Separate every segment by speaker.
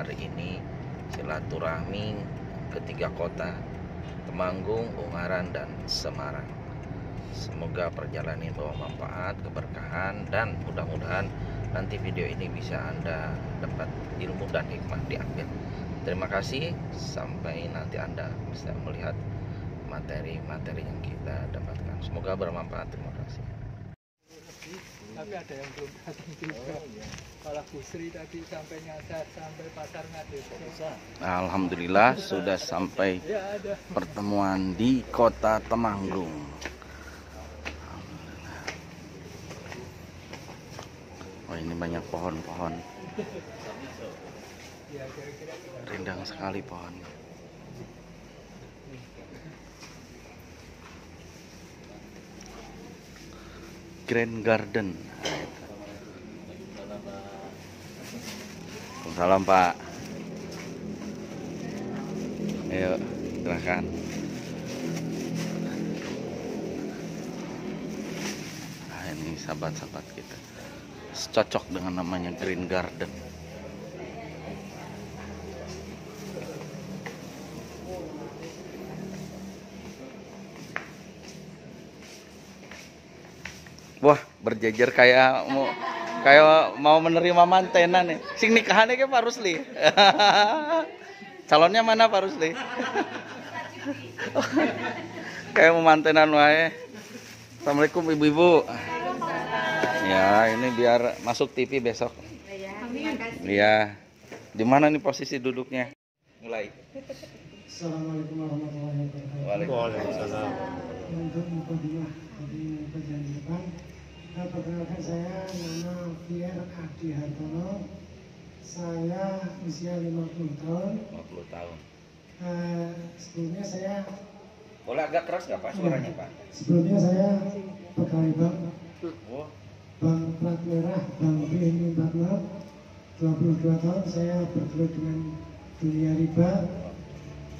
Speaker 1: hari ini silaturahmi ketiga kota Temanggung, Ungaran, dan Semarang. Semoga perjalanan ini bawa manfaat, keberkahan, dan mudah-mudahan nanti video ini bisa Anda dapat ilmu dan hikmah diambil. Terima kasih, sampai nanti Anda bisa melihat materi-materi yang kita dapatkan. Semoga bermanfaat. Terima kasih.
Speaker 2: Tapi ada yang belum datang juga. Kalau Bu Sri tadi sampai nyasar sampai pasar Ngades.
Speaker 1: Alhamdulillah sudah sampai pertemuan di kota Temanggung. Oh, ini banyak pohon-pohon. Rindang sekali pohonnya. Grand Garden. Salam Pak. Ayo silakan. Nah, ini sahabat-sahabat kita. Cocok dengan namanya Green Garden. Wah, berjejer kayak mau menerima mantenan nih. Sing nikahannya kayak Pak Rusli. Calonnya mana Pak Rusli? Kayak mau mantenan wae. Assalamualaikum ibu-ibu. Ya, ini biar masuk TV besok. Iya. Di mana nih posisi duduknya? Mulai.
Speaker 3: Assalamualaikum warahmatullahi wabarakatuh.
Speaker 1: Waalaikumsalam.
Speaker 3: Untuk mukadimah di bagian depan, perkenalkan saya nama Pierre Adi Hartono. Saya usia 50 tahun.
Speaker 1: 50 tahun.
Speaker 3: Sebelumnya saya
Speaker 1: Boleh agak keras nggak Pak suaranya Pak?
Speaker 3: Sebelumnya saya pegawai bank,
Speaker 1: Oh.
Speaker 3: Bank Plat Merah, Bank BNI 46. 22 tahun saya bergelut dengan dunia riba.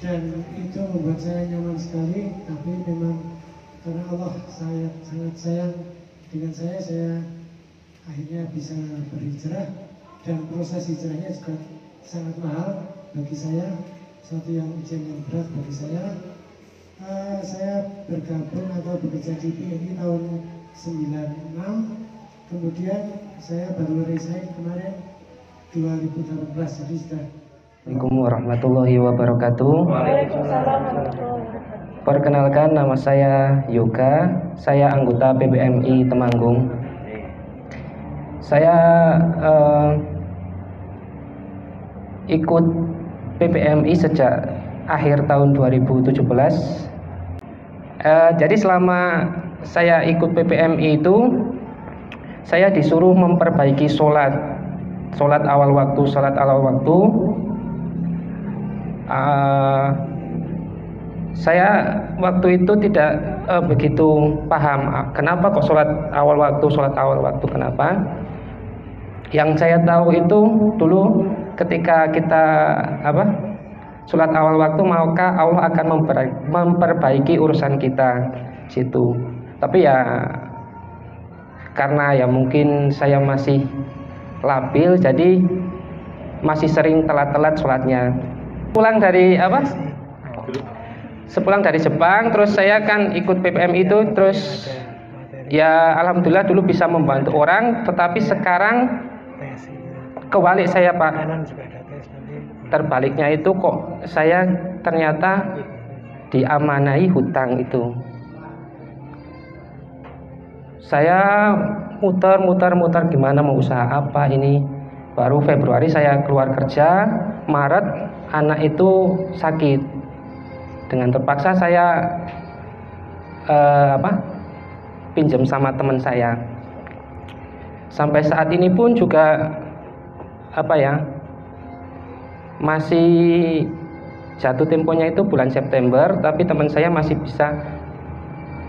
Speaker 3: Dan itu membuat saya nyaman sekali, tapi memang karena Allah sangat sayang dengan saya akhirnya bisa berhijrah, dan proses hijrahnya juga sangat mahal bagi saya, suatu yang ujian yang berat bagi saya. Saya bergabung atau bekerja di BNI tahun 96, kemudian saya baru resign kemarin 2018, jadi sudah.
Speaker 4: Assalamualaikum warahmatullahi wabarakatuh. Perkenalkan, nama saya Yoga. Saya anggota PBMI Temanggung. Saya ikut PBMI sejak akhir tahun 2017. Jadi selama saya ikut PBMI itu, saya disuruh memperbaiki sholat awal waktu. Saya waktu itu tidak begitu paham kenapa kok sholat awal waktu kenapa. Yang saya tahu itu dulu ketika kita sholat awal waktu, maka Allah akan memperbaiki urusan kita situ. Tapi ya karena ya mungkin saya masih labil, jadi masih sering telat-telat sholatnya. Sepulang dari Jepang, terus saya kan ikut PPM itu, terus ya alhamdulillah dulu bisa membantu orang, tetapi sekarang kebalik saya Pak. Terbaliknya itu kok saya ternyata diamanai hutang itu. Saya muter gimana mau usaha apa ini. Baru Februari saya keluar kerja, Maret anak itu sakit. Dengan terpaksa saya pinjam sama teman saya. Sampai saat ini pun juga masih jatuh temponya itu bulan September, tapi teman saya masih bisa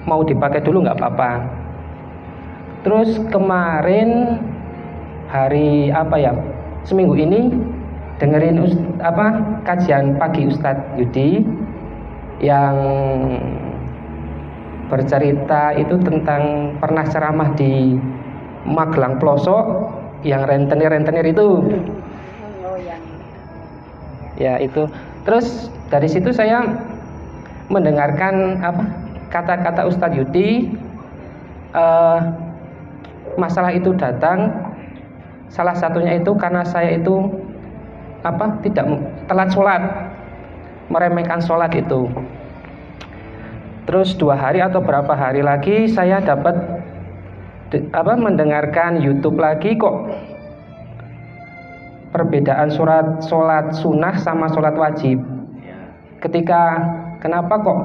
Speaker 4: mau dipakai dulu nggak apa-apa. Terus kemarin hari seminggu ini dengerin kajian pagi Ustadz Yudi yang bercerita itu tentang pernah ceramah di Magelang Pelosok yang rentenir itu. Ya itu. Terus dari situ saya mendengarkan kata-kata Ustadz Yudi. Masalah itu datang. Salah satunya itu karena saya itu tidak telat sholat, meremehkan sholat itu. Terus 2 hari atau berapa hari lagi saya dapat mendengarkan YouTube lagi, kok perbedaan sholat sunnah sama sholat wajib. Kenapa kok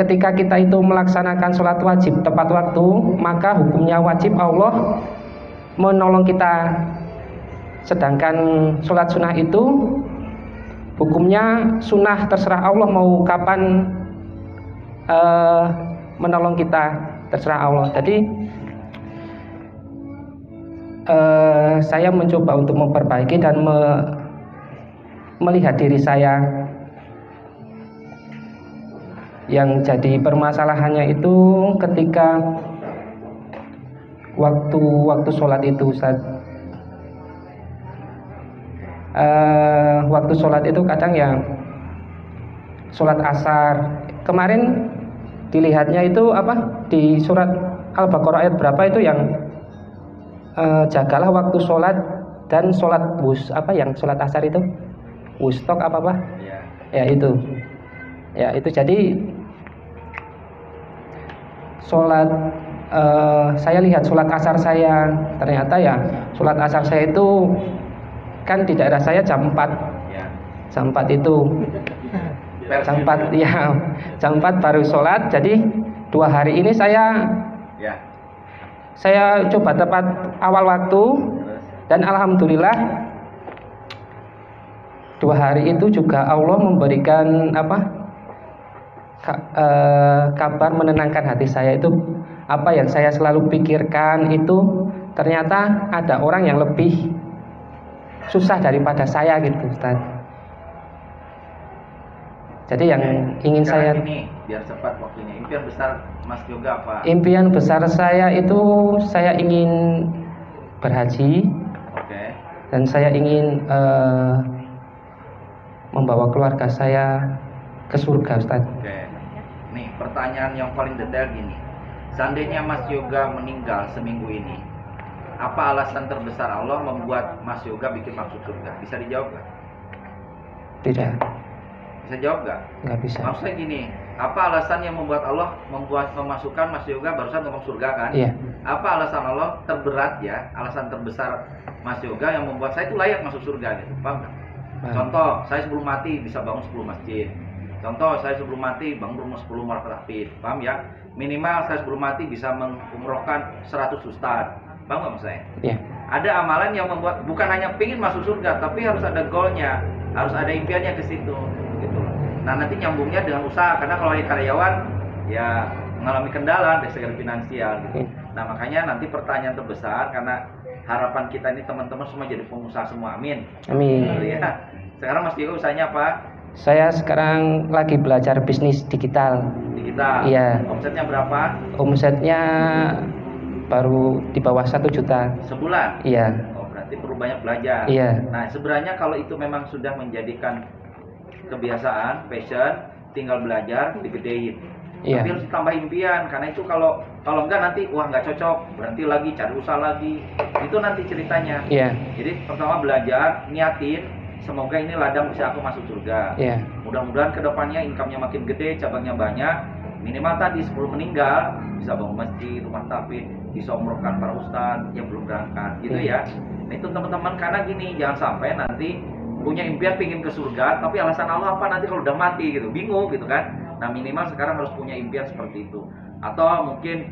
Speaker 4: ketika kita itu melaksanakan sholat wajib tepat waktu, maka hukumnya wajib Allah menolong kita, sedangkan sholat sunnah itu hukumnya sunnah, terserah Allah mau kapan menolong kita, terserah Allah. Jadi saya mencoba untuk memperbaiki dan melihat diri saya. Yang jadi permasalahannya itu ketika waktu sholat itu, Ustaz. Waktu sholat itu kadang yang sholat asar. Kemarin dilihatnya itu di surat Al-Baqarah ayat berapa itu yang jagalah waktu sholat dan sholat yang sholat asar itu wustok ya itu. Ya itu jadi sholat saya lihat sholat asar saya, ternyata ya sholat asar saya itu kan di daerah saya jam 4 itu jam 4 baru sholat. Jadi 2 hari ini saya coba tepat awal waktu, dan alhamdulillah 2 hari itu juga Allah memberikan kabar menenangkan hati saya. Itu apa yang saya selalu pikirkan, itu ternyata ada orang yang lebih susah daripada saya gitu, Ustaz. Jadi yang ingin saya
Speaker 1: ini biar cepat waktunya, impian besar Mas Yoga apa?
Speaker 4: Impian besar saya itu saya ingin berhaji. Dan saya ingin membawa keluarga saya ke surga, Ustaz.
Speaker 1: Nih pertanyaan yang paling detail gini, seandainya Mas Yoga meninggal seminggu ini, apa alasan terbesar Allah membuat Mas Yoga bikin masuk surga? Bisa dijawab nggak?
Speaker 4: Tidak.
Speaker 1: Bisa jawab nggak?
Speaker 4: Nggak bisa.
Speaker 1: Maksudnya gini, apa alasan yang membuat Allah memasukkan Mas Yoga, barusan ngomong surga kan?
Speaker 4: Iya.
Speaker 1: Apa alasan Allah terberat ya, alasan terbesar Mas Yoga yang membuat saya itu layak masuk surga gitu, paham nggak? Contoh, saya sebelum mati bisa bangun 10 masjid. Contoh, saya sebelum mati bangun rumah 10 marketplace, paham ya? Minimal saya sebelum mati bisa mengumrohkan 100 ustadz, paham nggak maksud saya?
Speaker 4: Iya.
Speaker 1: Ada amalan yang membuat bukan hanya pingin masuk surga, tapi harus ada goalnya, harus ada impiannya ke situ, gitu. Nah nanti nyambungnya dengan usaha, karena kalau karyawan ya mengalami kendala dari segi finansial, gitu. Nah makanya nanti pertanyaan terbesar, karena harapan kita ini teman-teman semua jadi pengusaha semua, amin.
Speaker 4: Amin.
Speaker 1: Ya. Sekarang Mas Yoga usahanya apa?
Speaker 4: Saya sekarang lagi belajar bisnis digital.
Speaker 1: Digital.
Speaker 4: Iya.
Speaker 1: Omsetnya berapa?
Speaker 4: Omsetnya baru di bawah 1 juta
Speaker 1: sebulan.
Speaker 4: Iya.
Speaker 1: Oh, berarti perlu banyak belajar.
Speaker 4: Iya.
Speaker 1: Nah, sebenarnya kalau itu memang sudah menjadikan kebiasaan, passion, tinggal belajar, digedein.
Speaker 4: Iya.
Speaker 1: Tapi harus ditambah impian, karena itu kalau enggak nanti wah nggak cocok, berhenti lagi, cari usaha lagi. Itu nanti ceritanya.
Speaker 4: Iya.
Speaker 1: Jadi pertama belajar, niatin, semoga ini ladang usaha aku masuk surga.
Speaker 4: Iya.
Speaker 1: Mudah-mudahan kedepannya income-nya makin gede, cabangnya banyak. Minimal tadi sebelum meninggal bisa bangun masjid, rumah tahfidz, bisa umrohkan para ustadz yang belum berangkat, gitu ya. Nah itu teman-teman, karena gini, jangan sampai nanti punya impian pingin ke surga, tapi alasan Allah apa nanti kalau udah mati gitu, bingung gitu kan. Nah minimal sekarang harus punya impian seperti itu. Atau mungkin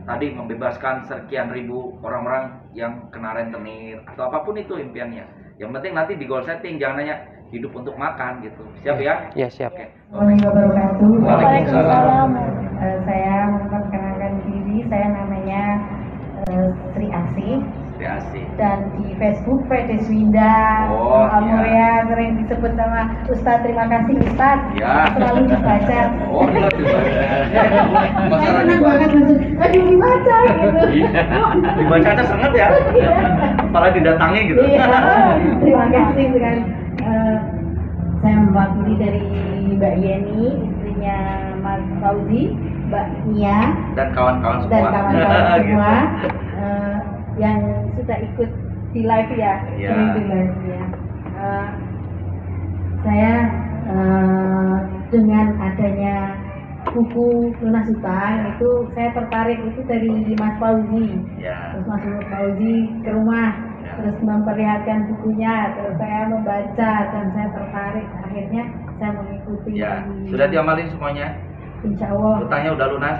Speaker 1: tadi membebaskan sekian ribu orang-orang yang kena rentenir, atau apapun itu impiannya. Yang penting nanti di goal setting, jangan hanya hidup untuk makan gitu. Siap ya?
Speaker 4: Iya, siap.
Speaker 1: Oke.
Speaker 5: Waalaikumsalam wabarakatuh.
Speaker 1: Waalaikumsalam.
Speaker 5: Saya memperkenalkan diri, saya namanya Sri Asih.
Speaker 1: Sri Asih.
Speaker 5: Dan di Facebook Fedes Winda.
Speaker 1: Oh,
Speaker 5: Mulia, sering disebut sama Ustadz. Terima kasih Ustadz.
Speaker 1: Ya.
Speaker 5: Selalu dibaca.
Speaker 1: Oh, iya dibaca.
Speaker 5: Saya senang banget maksud. Aduh dibaca gitu.
Speaker 1: Dibaca aja senget ya. Malah didatangi gitu.
Speaker 5: Iya. Terima kasih dengan mewakili dari Mbak Yeni, istrinya Mas Fauzi, Mbak Nia,
Speaker 1: dan kawan-kawan semua.
Speaker 5: dan kawan-kawan semua
Speaker 1: Gitu.
Speaker 5: yang sudah ikut di live ya,
Speaker 1: Ya.
Speaker 5: di live ya. Saya dengan adanya buku Lunas Hutang itu saya tertarik itu dari Mas Fauzi.
Speaker 1: Ya.
Speaker 5: Terus Mas Fauzi ke rumah,
Speaker 1: Ya.
Speaker 5: terus memperlihatkan bukunya, terus saya membaca dan saya tertarik. Akhirnya saya mengikuti.
Speaker 1: Ya, sudah diamalin semuanya?
Speaker 5: Insya Allah
Speaker 1: Hutangnya udah lunas?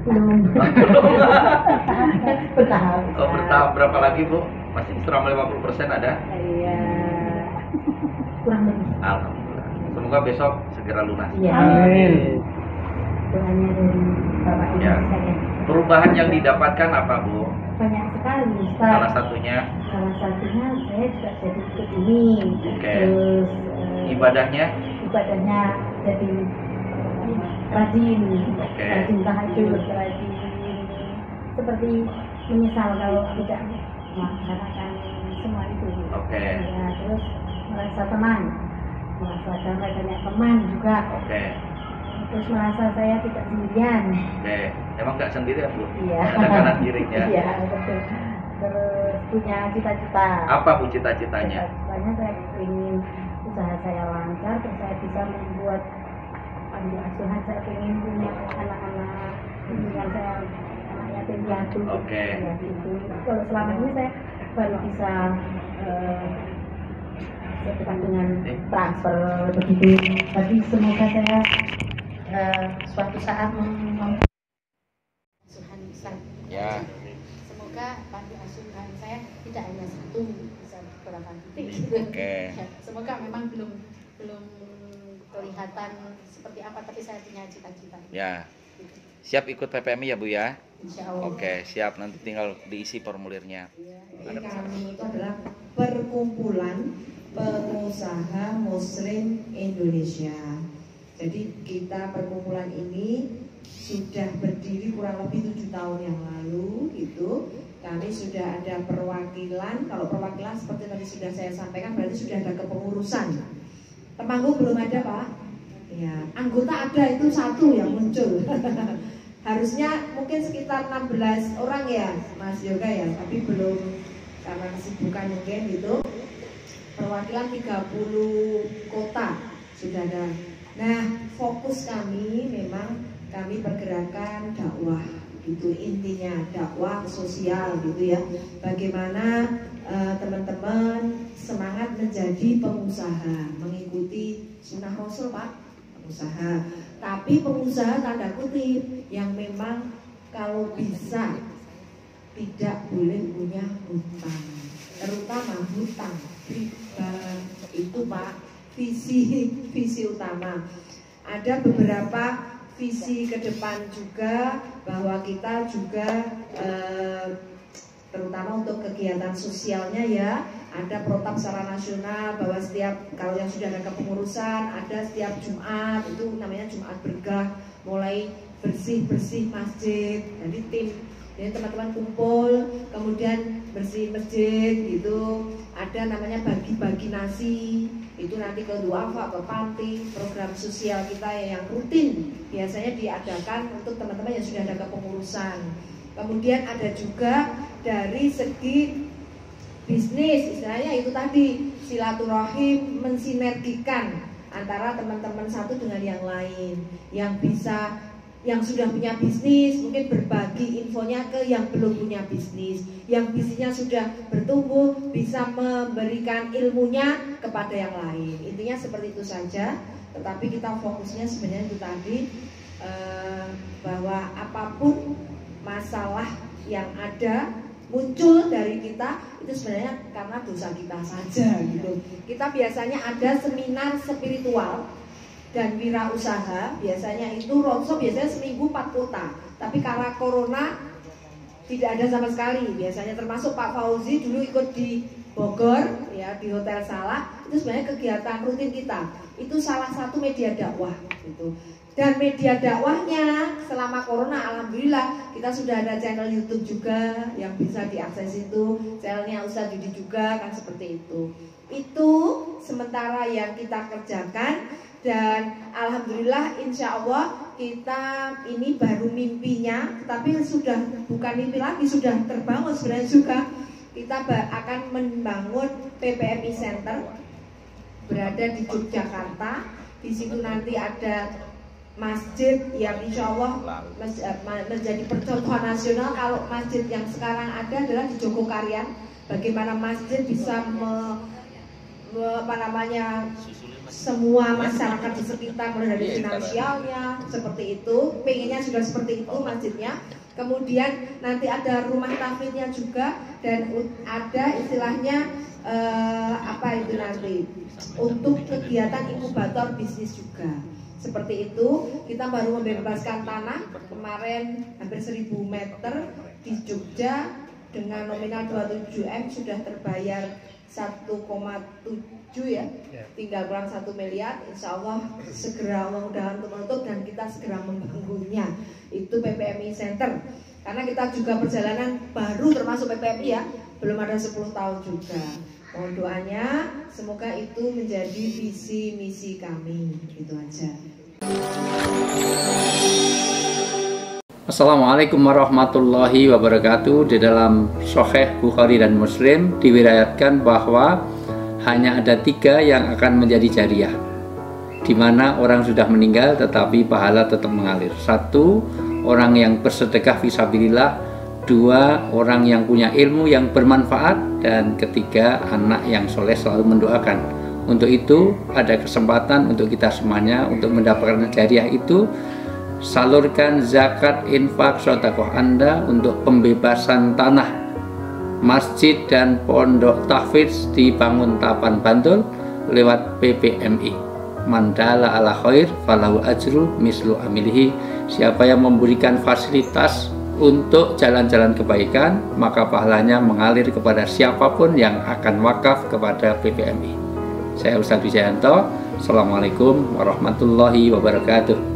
Speaker 5: belum. Bertahap.
Speaker 1: Oh, bertahap berapa lagi, Bu? Masih kurang 50% ada?
Speaker 5: Iya. Kurang lebih.
Speaker 1: Alhamdulillah. Semoga besok segera lunas.
Speaker 5: Iya.
Speaker 2: Amin.
Speaker 5: Doanya dari Bapak Ibu
Speaker 1: Ya.
Speaker 5: sekalian.
Speaker 1: Perubahan yang didapatkan apa, Bu?
Speaker 5: Banyak sekali, Ustaz.
Speaker 1: Salah satunya
Speaker 5: Salah satunya saya juga jadi ikut ini.
Speaker 1: Oke.
Speaker 5: Terus
Speaker 1: ibadahnya.
Speaker 5: ibadahnya jadi rajin,
Speaker 1: Oke.
Speaker 5: rajin tahajud, rajin seperti menyesal kalau tidak melaksanakan semua itu.
Speaker 1: Oke.
Speaker 5: Ya, terus merasa tenang, merasa damai, banyak teman juga.
Speaker 1: Oke.
Speaker 5: Terus merasa saya tidak sendirian.
Speaker 1: Oke. Emang nggak sendirian, Bu?
Speaker 5: Iya.
Speaker 1: Ada kanan kirinya.
Speaker 5: Iya, betul. Terus punya cita-cita.
Speaker 1: Apa, Bu, cita-citanya?
Speaker 5: Cita-citanya saya ingin usaha saya lancar, terus saya bisa membuat panti asuhan. Saya ingin punya anak-anak bimbingan saya, anak yatim piatu.
Speaker 1: Oke.
Speaker 5: Ya, gitu. Kalau selama ini saya baru bisa sesuai dengan transfer begitu. Tapi semoga saya suatu saat asuhan Islam.
Speaker 1: Ya.
Speaker 5: Semoga panti asuhan saya tidak hanya satu, bisa beberapa titik.
Speaker 1: Oke.
Speaker 5: Ya, semoga memang belum kelihatan seperti apa, tapi saya punya cita-cita.
Speaker 1: Ya. Siap ikut PPMI ya, Bu ya?
Speaker 5: Insya Allah.
Speaker 1: Oke, siap. Nanti tinggal diisi formulirnya.
Speaker 6: Jadi kami itu adalah perkumpulan pengusaha Muslim Indonesia. Jadi kita perkumpulan ini sudah berdiri kurang lebih 7 tahun yang lalu gitu. Kami sudah ada perwakilan. Kalau perwakilan seperti tadi sudah saya sampaikan berarti sudah ada kepengurusan. Temanggung belum ada, Pak. Ya, anggota ada itu satu yang muncul. Harusnya mungkin sekitar 16 orang ya, Mas Yoga ya, tapi belum karena kesibukan mungkin gitu. Perwakilan 30 kota sudah ada. Nah, fokus kami memang kami pergerakan dakwah gitu, intinya dakwah sosial gitu ya. Bagaimana teman-teman semangat menjadi pengusaha, mengikuti sunnah Rasul, Pak, pengusaha. Tapi pengusaha tanda kutip yang memang kalau bisa tidak boleh punya hutang, terutama hutang riba. Itu Pak, visi utama. Ada beberapa visi ke depan juga bahwa kita juga terutama untuk kegiatan sosialnya ya, ada protap secara nasional bahwa setiap, kalau yang sudah ada kepengurusan, ada setiap Jumat itu namanya Jumat Berkah, mulai bersih-bersih masjid. Jadi tim, jadi teman-teman kumpul kemudian bersih masjid gitu. Ada namanya bagi-bagi nasi, itu nanti ke duafa, ke panti, program sosial kita yang rutin biasanya diadakan untuk teman-teman yang sudah ada kepengurusan. Kemudian ada juga dari segi bisnis, istilahnya itu tadi silaturahim, mensinergikan antara teman-teman satu dengan yang lain, yang bisa, yang sudah punya bisnis mungkin berbagi infonya ke yang belum punya bisnis, yang bisnisnya sudah bertumbuh bisa memberikan ilmunya kepada yang lain. Intinya seperti itu saja. Tetapi kita fokusnya sebenarnya itu tadi bahwa apapun masalah yang ada muncul dari kita itu sebenarnya karena dosa kita saja gitu. Kita biasanya ada seminar spiritual dan wirausaha, biasanya itu roadshow biasanya seminggu 4 kota. Tapi karena corona tidak ada sama sekali. Biasanya termasuk Pak Fauzi dulu ikut di Bogor ya, di Hotel Salak. Itu sebenarnya kegiatan rutin kita. Itu salah satu media dakwah gitu. Dan media dakwahnya selama corona alhamdulillah kita sudah ada channel YouTube juga yang bisa diakses, itu channelnya Ustadz Didi juga kan seperti itu. Itu sementara yang kita kerjakan, dan alhamdulillah insya Allah kita ini baru mimpinya, tapi sudah bukan mimpi lagi, sudah terbangun sebenarnya juga. Kita akan membangun PPMI Center berada di Yogyakarta. Di situ nanti ada masjid yang insya Allah menjadi percontohan nasional. Kalau masjid yang sekarang ada adalah di Jogokarian, bagaimana masjid bisa semua masyarakat di sekitar, mulai dari finansialnya seperti itu, pengennya juga seperti itu masjidnya. Kemudian nanti ada rumah tahfidnya juga, dan ada istilahnya apa itu nanti untuk kegiatan inkubator bisnis juga. Seperti itu, kita baru membebaskan tanah kemarin hampir 1000 meter di Jogja dengan nominal 27M, sudah terbayar 1,7 ya, tinggal kurang 1 miliar. Insya Allah segera mudah-mudahan untuk menutup dan kita segera membangunnya. Itu PPMI Center, karena kita juga perjalanan baru termasuk PPMI ya, belum ada 10 tahun juga. Mohon doanya, semoga itu menjadi visi misi kami. Itu aja.
Speaker 7: Assalamualaikum warahmatullahi wabarakatuh. Di dalam Sahih Bukhari dan Muslim diriwayatkan bahwa hanya ada 3 yang akan menjadi jariah, di mana orang sudah meninggal tetapi pahala tetap mengalir. 1, orang yang bersedekah fisabilillah. 2, orang yang punya ilmu yang bermanfaat. Dan 3, anak yang soleh selalu mendoakan. Untuk itu ada kesempatan untuk kita semuanya untuk mendapatkan jariah itu. Salurkan zakat, infak, sedekah Anda untuk pembebasan tanah masjid dan pondok tahfidz di Banguntapan Bantul lewat PPMI. Mandala ala khair falahu ajru mislu amilihi. Siapa yang memberikan fasilitas untuk jalan-jalan kebaikan, maka pahalanya mengalir kepada siapapun yang akan wakaf kepada PPMI. Saya Ustadz Wijayanto. Assalamualaikum warahmatullahi wabarakatuh.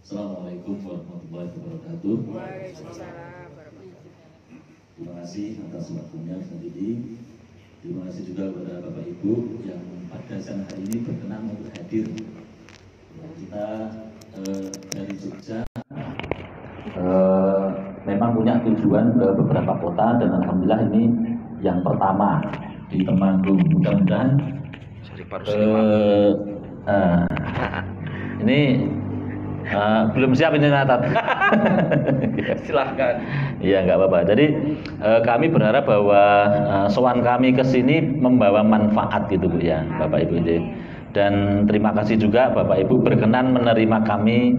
Speaker 8: Assalamualaikum warahmatullahi wabarakatuh. Terima kasih atas waktunya Ustaz Didi. Terima kasih juga kepada Bapak Ibu yang pada siang hari ini berkenan untuk hadir. Kita dari Jogja memang punya tujuan ke beberapa kota, dan alhamdulillah ini yang pertama di Temanggung. Mudah-mudahan ini belum siap ini Natat.
Speaker 7: Silahkan.
Speaker 8: Iya, nggak apa-apa. Jadi kami berharap bahwa sowan kami ke sini membawa manfaat gitu Bu ya, Bapak Ibu. Dan terima kasih juga Bapak Ibu berkenan menerima kami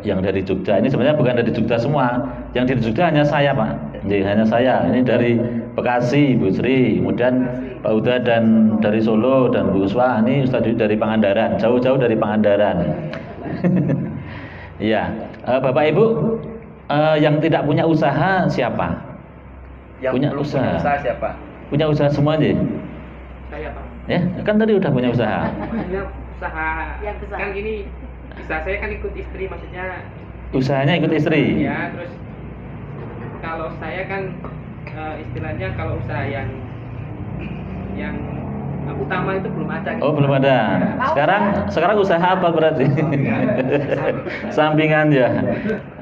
Speaker 8: yang dari Jogja. Ini sebenarnya bukan dari Jogja semua. Yang dari Jogja hanya saya Pak. Jadi, hanya saya. Ini dari Bekasi, Bu Sri, kemudian Pak Uda, dan dari Solo, dan Bu Uswa. Ini Ustaz dari Pangandaran, jauh-jauh dari Pangandaran. Iya, Bapak Ibu yang tidak punya usaha siapa?
Speaker 7: Yang
Speaker 8: punya
Speaker 7: belum
Speaker 8: usaha.
Speaker 7: punya usaha siapa?
Speaker 8: Punya usaha semua aja?
Speaker 2: Saya Pak.
Speaker 8: Ya, kan tadi udah punya usaha.
Speaker 2: Makanya usaha kan gini, usaha saya kan ikut istri, maksudnya
Speaker 8: Usahanya ikut istri.
Speaker 2: ya. Terus kalau saya kan istilahnya kalau usaha yang utama itu belum ada.
Speaker 8: Oh, belum ada. Sekarang usaha apa berarti? Sampingan ya.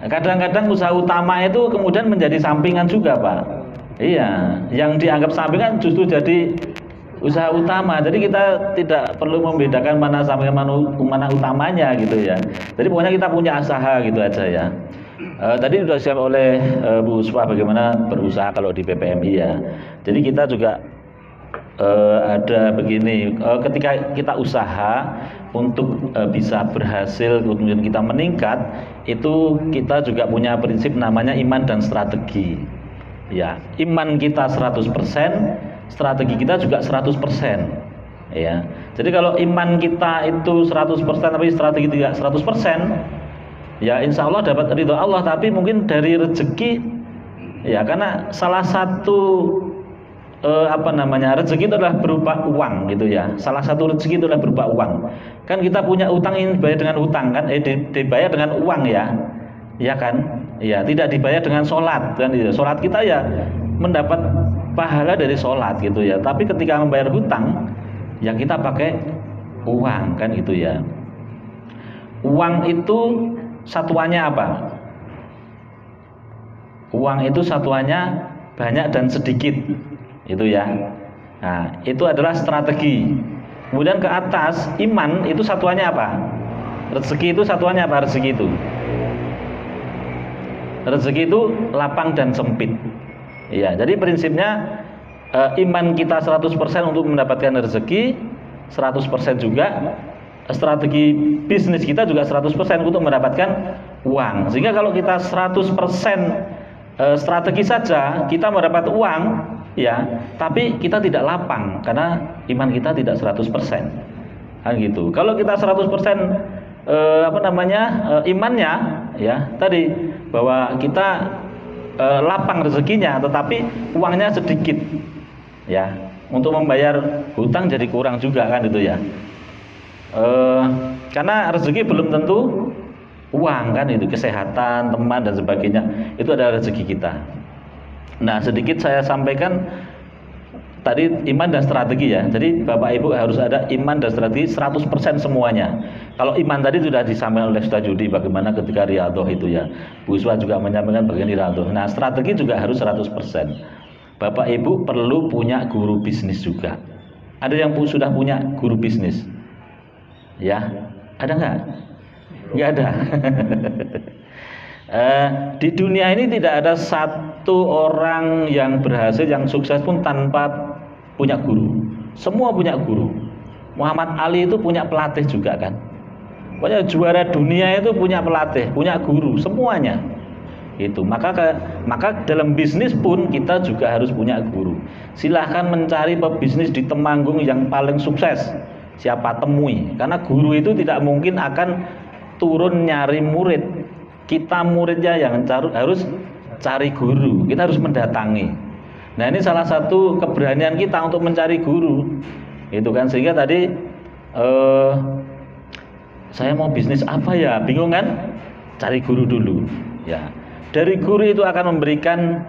Speaker 8: Kadang-kadang usaha utama itu kemudian menjadi sampingan juga, Pak. Iya, yang dianggap sampingan justru jadi usaha utama. Jadi kita tidak perlu membedakan mana sampingan mana utamanya gitu ya. Jadi pokoknya kita punya usaha gitu aja ya. Tadi sudah siap oleh Bu Uswa bagaimana berusaha kalau di PPMI ya. Jadi kita juga ada begini, ketika kita usaha untuk bisa berhasil kemudian kita meningkat, itu kita juga punya prinsip namanya iman dan strategi. Ya, iman kita 100%, strategi kita juga 100%. Ya. Jadi kalau iman kita itu 100% tapi strategi tidak 100%, ya insya Allah dapat ridho Allah, tapi mungkin dari rezeki, ya karena salah satu rezeki itu adalah berupa uang gitu ya. Salah satu rezeki itu adalah berupa uang. Kan kita punya utang, ingin dibayar dengan utang kan, dibayar dengan uang ya, ya kan? Ya, tidak dibayar dengan sholat kan? Sholat kita ya mendapat pahala dari sholat gitu ya. Tapi ketika membayar hutang, ya kita pakai uang kan gitu ya. Uang itu satuannya apa? Uang itu satuannya banyak dan sedikit, itu ya. Nah, itu adalah strategi. Kemudian ke atas, iman itu satuannya apa? Rezeki itu satuannya apa? Rezeki itu lapang dan sempit. Iya, jadi prinsipnya iman kita 100% untuk mendapatkan rezeki, 100% juga strategi bisnis kita juga 100% untuk mendapatkan uang. Sehingga kalau kita 100% strategi saja kita mendapat uang ya, tapi kita tidak lapang karena iman kita tidak 100%. Kan gitu. Kalau kita 100% imannya ya tadi bahwa kita lapang rezekinya tetapi uangnya sedikit ya, untuk membayar hutang jadi kurang juga kan itu ya. Karena rezeki belum tentu uang kan itu, kesehatan, teman dan sebagainya itu adalah rezeki kita. Nah, sedikit saya sampaikan tadi iman dan strategi ya. Jadi Bapak Ibu harus ada iman dan strategi 100% semuanya. Kalau iman tadi sudah disampaikan oleh Ustaz Judi bagaimana ketika riyadhah itu ya. Bu Uswa juga menyampaikan bagian riyadhah. Nah, strategi juga harus 100%. Bapak Ibu perlu punya guru bisnis juga. Ada yang sudah punya guru bisnis? Ya, ada nggak? Nggak ada. Di dunia ini tidak ada satu orang yang berhasil, yang sukses pun tanpa punya guru. Semua punya guru. Muhammad Ali itu punya pelatih juga kan. Pokoknya juara dunia itu punya pelatih, punya guru, semuanya. Itu. Maka dalam bisnis pun kita juga harus punya guru. Silahkan mencari pebisnis di Temanggung yang paling sukses. Siapa temui, karena guru itu tidak mungkin akan turun nyari murid. Kita muridnya yang harus cari guru, kita harus mendatangi. Nah, ini salah satu keberanian kita untuk mencari guru, itu kan. Sehingga tadi saya mau bisnis apa ya, bingung kan? Cari guru dulu ya. Dari guru itu akan memberikan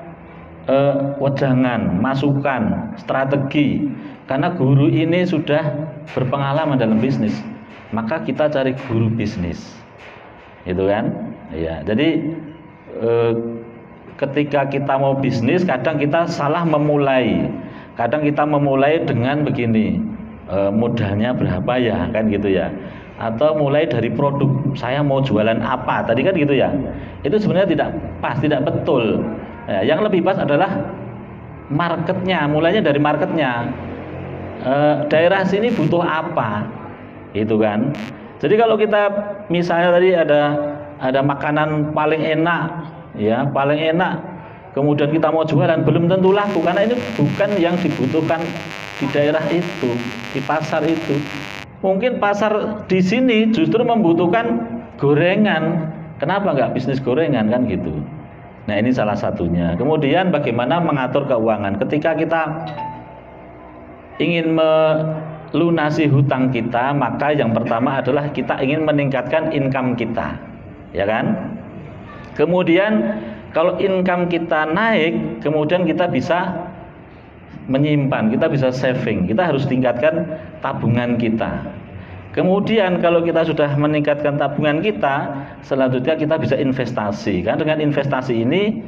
Speaker 8: wejangan, masukan, strategi. Karena guru ini sudah berpengalaman dalam bisnis, maka kita cari guru bisnis, itu kan? Ya, jadi ketika kita mau bisnis, kadang kita salah memulai. Kadang kita memulai dengan begini, modalnya berapa ya, kan gitu ya? Atau mulai dari produk, saya mau jualan apa, tadi kan gitu ya? Itu sebenarnya tidak pas, tidak betul. Ya, yang lebih pas adalah marketnya, mulainya dari marketnya. Daerah sini butuh apa, itu kan. Jadi kalau kita misalnya tadi ada makanan paling enak ya, paling enak, kemudian kita mau jualan, belum tentu laku karena ini bukan yang dibutuhkan di daerah itu, di pasar itu. Mungkin pasar di sini justru membutuhkan gorengan, kenapa nggak bisnis gorengan kan gitu. Nah, ini salah satunya. Kemudian bagaimana mengatur keuangan ketika kita ingin melunasi hutang kita, maka yang pertama adalah kita ingin meningkatkan income kita, ya kan? Kemudian kalau income kita naik, kemudian kita bisa menyimpan, kita bisa saving, kita harus tingkatkan tabungan kita. Kemudian kalau kita sudah meningkatkan tabungan kita, selanjutnya kita bisa investasi. Kan dengan investasi ini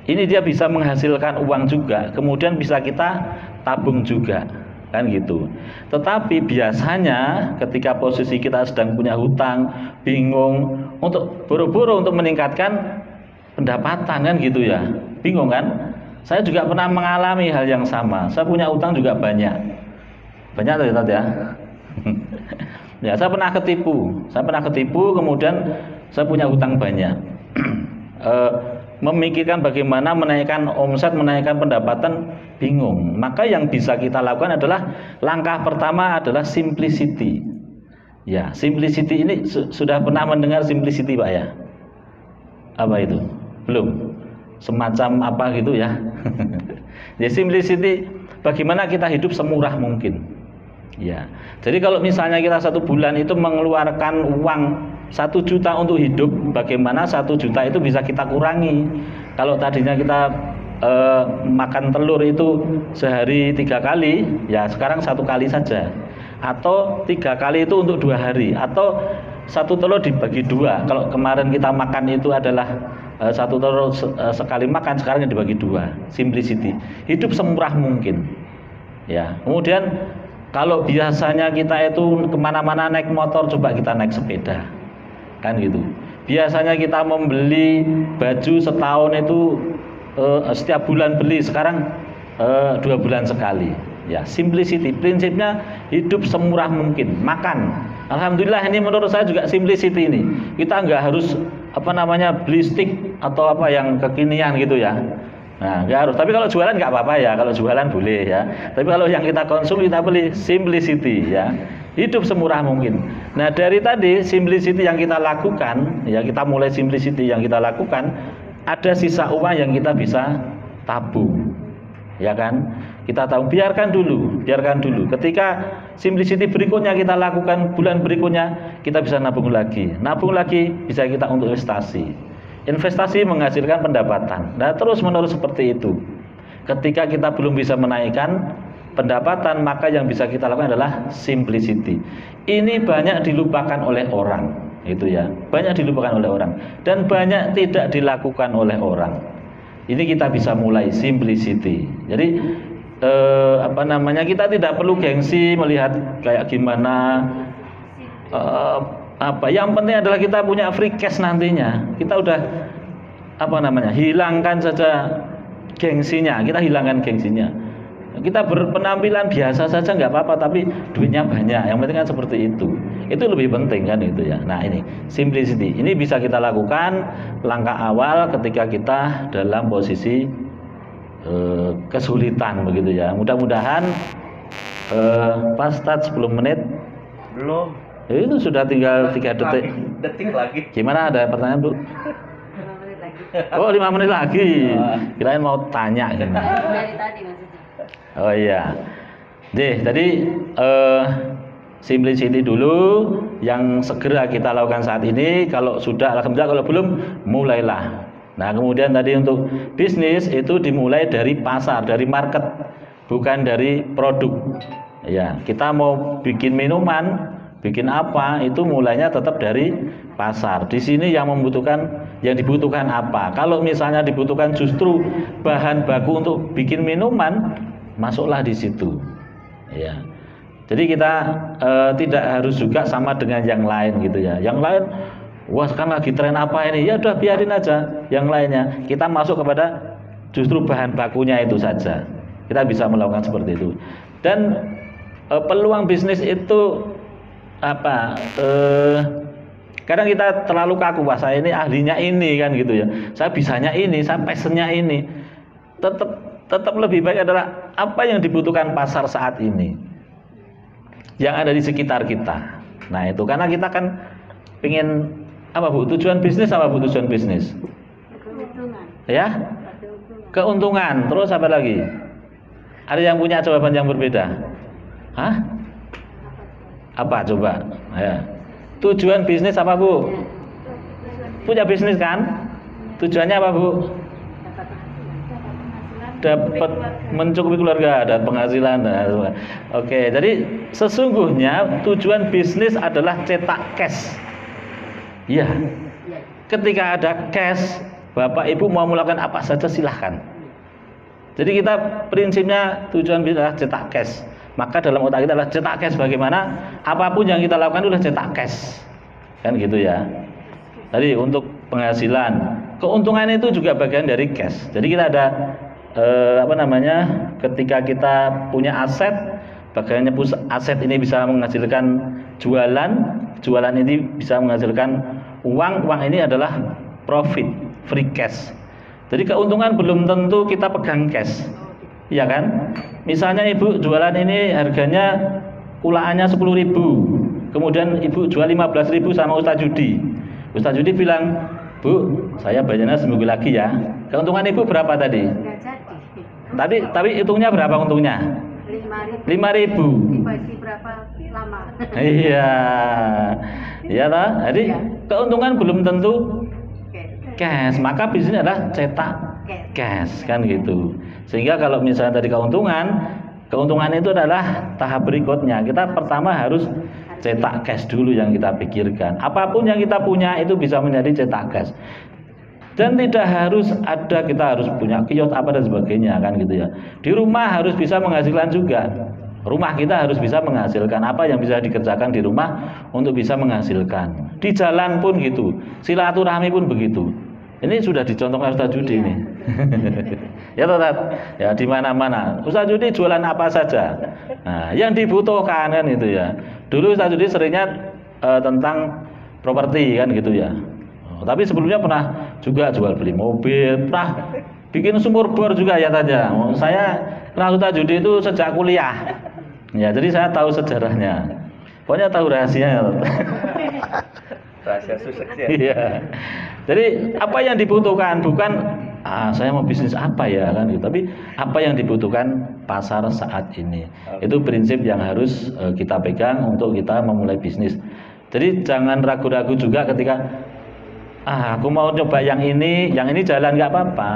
Speaker 8: dia bisa menghasilkan uang juga, kemudian bisa kita tabung juga, kan gitu. Tetapi biasanya ketika posisi kita sedang punya hutang, bingung untuk buru-buru untuk meningkatkan pendapatan, kan gitu ya, bingung kan? Saya juga pernah mengalami hal yang sama. Saya punya hutang juga banyak tadi ya. Ya, saya pernah ketipu, kemudian saya punya hutang banyak. Memikirkan bagaimana menaikkan omset, menaikkan pendapatan, bingung. Maka yang bisa kita lakukan adalah langkah pertama adalah simplicity. Ya, simplicity ini sudah pernah mendengar simplicity, Pak ya? Apa itu? Belum? Semacam apa gitu ya? Ya, simplicity bagaimana kita hidup semurah mungkin. Ya, jadi kalau misalnya kita 1 bulan itu mengeluarkan uang 1 juta untuk hidup, bagaimana 1 juta itu bisa kita kurangi. Kalau tadinya kita makan telur itu sehari 3 kali, ya sekarang 1 kali saja. Atau 3 kali itu untuk 2 hari, atau 1 telur dibagi 2. Kalau kemarin kita makan itu adalah 1 telur sekali makan, sekarang dibagi 2. Simplicity. Hidup semurah mungkin. Ya. Kemudian kalau biasanya kita itu kemana-mana naik motor, coba kita naik sepeda, kan gitu. Biasanya kita membeli baju setahun itu setiap bulan beli, sekarang 2 bulan sekali. Ya, simplicity. Prinsipnya hidup semurah mungkin. Makan. Alhamdulillah ini menurut saya juga simplicity ini. Kita nggak harus beli stick atau apa yang kekinian gitu ya. Nah, nggak harus. Tapi kalau jualan nggak apa-apa ya. Kalau jualan boleh ya. Tapi kalau yang kita konsum kita beli simplicity ya. Hidup semurah mungkin. Nah, dari tadi simplicity yang kita lakukan, ya kita mulai simplicity yang kita lakukan, ada sisa uang yang kita bisa tabung. Ya kan? Kita tahu, biarkan dulu. Ketika simplicity berikutnya kita lakukan, bulan berikutnya kita bisa nabung lagi. Nabung lagi bisa kita untuk investasi. Investasi menghasilkan pendapatan. Nah, terus menerus seperti itu. Ketika kita belum bisa menaikkan pendapatan, maka yang bisa kita lakukan adalah simplicity. Ini banyak dilupakan oleh orang, itu ya. Banyak dilupakan oleh orang dan banyak tidak dilakukan oleh orang. Ini kita bisa mulai simplicity. Jadi kita tidak perlu gengsi melihat kayak gimana yang penting adalah kita punya free cash nantinya. Kita udah hilangkan saja gengsinya. Kita berpenampilan biasa saja nggak apa-apa, tapi duitnya banyak. Yang penting kan seperti itu. Itu lebih penting kan itu ya. Nah, ini simplicity. Ini bisa kita lakukan langkah awal ketika kita dalam posisi kesulitan begitu ya. Mudah-mudahan pas start 10 menit
Speaker 1: belum.
Speaker 8: Itu sudah tinggal 3 detik
Speaker 1: lagi.
Speaker 8: Gimana, ada pertanyaan, Bu?
Speaker 5: 5 menit lagi.
Speaker 8: Oh, 5 menit lagi. Kirain mau tanya gitu.
Speaker 5: Dari tadi maksudnya.
Speaker 8: Oh iya. Jadi simplicity dulu yang segera kita lakukan saat ini. Kalau sudah, alhamdulillah. Kalau belum, mulailah. Nah, kemudian tadi untuk bisnis itu dimulai dari pasar, dari market, bukan dari produk. Ya, kita mau bikin minuman, bikin apa, itu mulainya tetap dari pasar. Di sini yang dibutuhkan apa? Kalau misalnya dibutuhkan justru bahan baku untuk bikin minuman, masuklah di situ. Ya. Jadi kita tidak harus juga sama dengan yang lain gitu ya. Yang lain, wah sekarang lagi tren apa ini? Ya udah biarin aja yang lainnya. Kita masuk kepada justru bahan bakunya itu saja. Kita bisa melakukan seperti itu. Dan peluang bisnis itu kadang kita terlalu kaku, wah saya ini ahlinya ini kan gitu ya. Saya bisanya ini, saya passionnya ini. Tetap lebih baik adalah apa yang dibutuhkan pasar saat ini, yang ada di sekitar kita. Nah itu karena kita kan pengen apa Bu? Tujuan bisnis apa Bu? Tujuan bisnis?
Speaker 5: Keuntungan.
Speaker 8: Ya? Keuntungan. Terus apa lagi? Ada yang punya jawaban yang berbeda? Hah? Apa coba? Ya. Tujuan bisnis apa Bu? Punya bisnis kan? Tujuannya apa Bu? Dapat mencukupi keluarga, dapat penghasilan. Oke, jadi sesungguhnya tujuan bisnis adalah cetak cash. Ya, ketika ada cash, Bapak Ibu mau melakukan apa saja silahkan. Jadi kita prinsipnya tujuan bisnis adalah cetak cash. Maka dalam otak kita adalah cetak cash. Bagaimana? Apapun yang kita lakukan itu adalah cetak cash, kan gitu ya. Tadi untuk penghasilan, keuntungan itu juga bagian dari cash. Jadi kita ada ketika kita punya aset, bagaimana aset ini bisa menghasilkan jualan ini bisa menghasilkan uang ini adalah profit, free cash. Jadi keuntungan belum tentu kita pegang cash, ya kan? Misalnya Ibu jualan ini harganya ulaannya 10.000, kemudian Ibu jual 15.000 sama Ustaz Judi. Ustaz Judi bilang, Bu, saya bayarnya seminggu lagi ya. Keuntungan Ibu berapa tadi? Tapi hitungnya berapa untungnya? 5.000.
Speaker 5: Dibagi berapa lama?
Speaker 8: Iya. Iya toh? Jadi keuntungan belum tentu cash, maka bisnisnya adalah cetak cash kan gitu. Sehingga kalau misalnya tadi keuntungan itu adalah tahap berikutnya. Kita pertama harus cetak cash dulu yang kita pikirkan. Apapun yang kita punya itu bisa menjadi cetak cash. Dan tidak harus ada kita harus punya kios apa dan sebagainya kan gitu ya. Di rumah harus bisa menghasilkan juga. Rumah kita harus bisa menghasilkan apa yang bisa dikerjakan di rumah untuk bisa menghasilkan. Di jalan pun gitu. Silaturahmi pun begitu. Ini sudah dicontohkan Ustaz Judi ini. Ya Ustaz. Ya di mana-mana. Ustaz Judi jualan apa saja. Nah, yang dibutuhkan kan itu ya. Dulu Ustaz Judi seringnya tentang properti kan gitu ya. Tapi sebelumnya pernah juga jual beli mobil, pernah bikin sumur bor juga ya saja. Saya kenal Ustaz Judi itu sejak kuliah. Ya, jadi saya tahu sejarahnya. Pokoknya tahu rahasianya.
Speaker 1: Rahasia sukses ya.
Speaker 8: Iya. Jadi apa yang dibutuhkan bukan saya mau bisnis apa ya kan gitu, tapi apa yang dibutuhkan pasar saat ini. Itu prinsip yang harus kita pegang untuk kita memulai bisnis. Jadi jangan ragu-ragu juga ketika aku mau coba yang ini jalan nggak apa-apa.